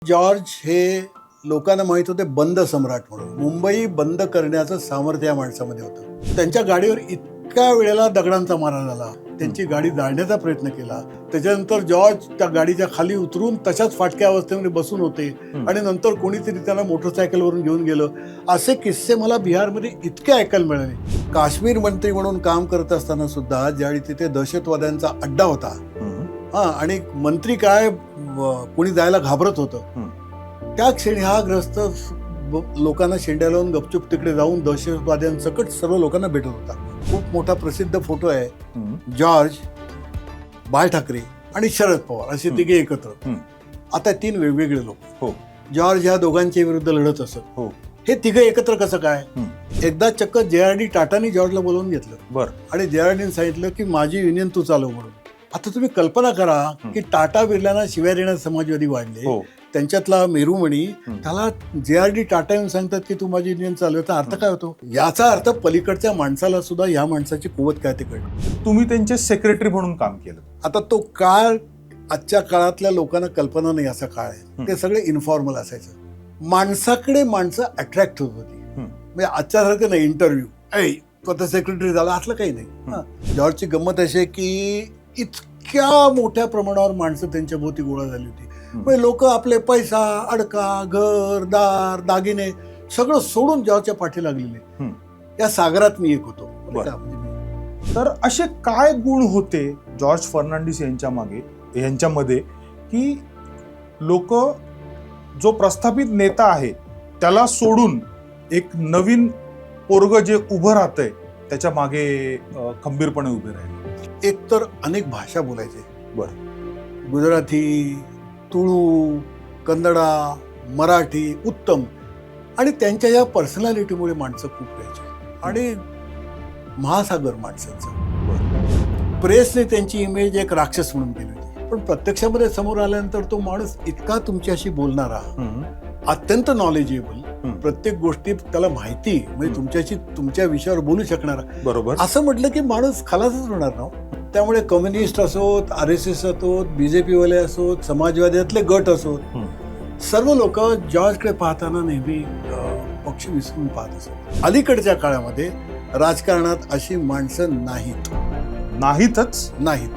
George हे लोकांना माहित होते बंद सम्राट म्हणून. मुंबई बंद करण्याचं सामर्थ्य या माणसामध्ये होतं. त्यांच्या गाडीवर इतक्या वेळेला दगडांचा मारा झाला, त्यांची गाडी जाळण्याचा प्रयत्न केला. त्याच्यानंतर जॉर्ज त्या गाडीच्या खाली उतरून तशाच फाटक्या अवस्थेमध्ये बसून होते आणि नंतर कोणीतरी त्यांना मोटरसायकलवरून घेऊन गेलं. असे किस्से मला बिहारमध्ये इतके ऐकायला मिळाले. काश्मीर मंत्री म्हणून काम करत असताना सुद्धा ज्यावेळी तिथे दहशतवाद्यांचा अड्डा होता आणि मंत्री काय कोणी जायला घाबरत होतं, त्या क्षणी हा ग्रस्त लोकांना शेंड्या लावून गपचूप तिकडे जाऊन दहशतवाद्यांसकट सर्व लोकांना भेटत होता. खूप मोठा प्रसिद्ध फोटो आहे. जॉर्ज, बाळ ठाकरे आणि शरद पवार असे तिघे एकत्र. आता 3 वेगवेगळे लोक. जॉर्ज ह्या दोघांच्या विरुद्ध लढत असत. हे तिघे एकत्र कसं काय? एकदा चक्क JRD टाटानी जॉर्जला बोलवून घेतलं आणि JRDने सांगितलं की माझी युनियन तू चालव म्हणून. आता तुम्ही कल्पना करा की टाटा बिर्लांना शिव्या देण्यात समाजवादी वाढले, त्यांच्यातला मेरुमणी त्याला JRD टाटा येऊन सांगतात की तू माझी युनियन चालवता. अर्थ काय होतो? याचा अर्थ पलीकडच्या माणसाला सुद्धा या माणसाची कुवत काय ते कळलं. तुम्ही त्यांचे सेक्रेटरी म्हणून काम केलं. आता तो काळ आजच्या काळातल्या लोकांना कल्पना नाही असा काळ आहे. ते सगळे इन्फॉर्मल असायचं. माणसाकडे माणसं अट्रॅक्ट होत होती. म्हणजे आजच्यासारखं नाही इंटरव्ह्यू तो आता सेक्रेटरी झाला असलं काही नाही. जॉर्जची गंमत अशी आहे की इतक्या मोठ्या प्रमाणावर माणसं त्यांच्या भोवती गोळा झाली होती. म्हणजे लोक आपले पैसा, अडका, घर, दार, दागिने सगळं सोडून जॉर्जच्या पाठी लागलेले. या सागरात मी एक होतो. तर असे काय गुण होते जॉर्ज फर्नांडिस यांच्यामध्ये की लोक जो प्रस्थापित नेता आहे त्याला सोडून एक नवीन पोरग जे उभं राहतंय त्याच्या मागे खंबीरपणे उभे राहिले? एक तर अनेक भाषा बोलायचे. गुजराती, तुळू, कन्नडा, मराठी उत्तम. आणि त्यांच्या या पर्सनॅलिटीमुळे माणसं खूप यायची. आणि महासागर माणसांचं. प्रेसने त्यांची इमेज एक राक्षस म्हणून केली होती, पण प्रत्यक्षामध्ये समोर आल्यानंतर तो माणूस इतका तुमच्याशी बोलणारा, अत्यंत नॉलेजेबल, प्रत्येक गोष्टी त्याला माहिती, म्हणजे तुमच्याशी तुमच्या विषयावर बोलू शकणारा. बरोबर. असं म्हटलं की माणूस खलासच होणार ना. त्यामुळे कम्युनिस्ट असोत, RSS असोत, BJP वाले असोत, समाजवाद्यातले गट असोत, सर्व लोक जॉर्जकडे पाहताना नेहमी पक्ष विसरून पाहत असत. अलीकडच्या काळामध्ये राजकारणात अशी माणसं नाहीतच. नाहीत.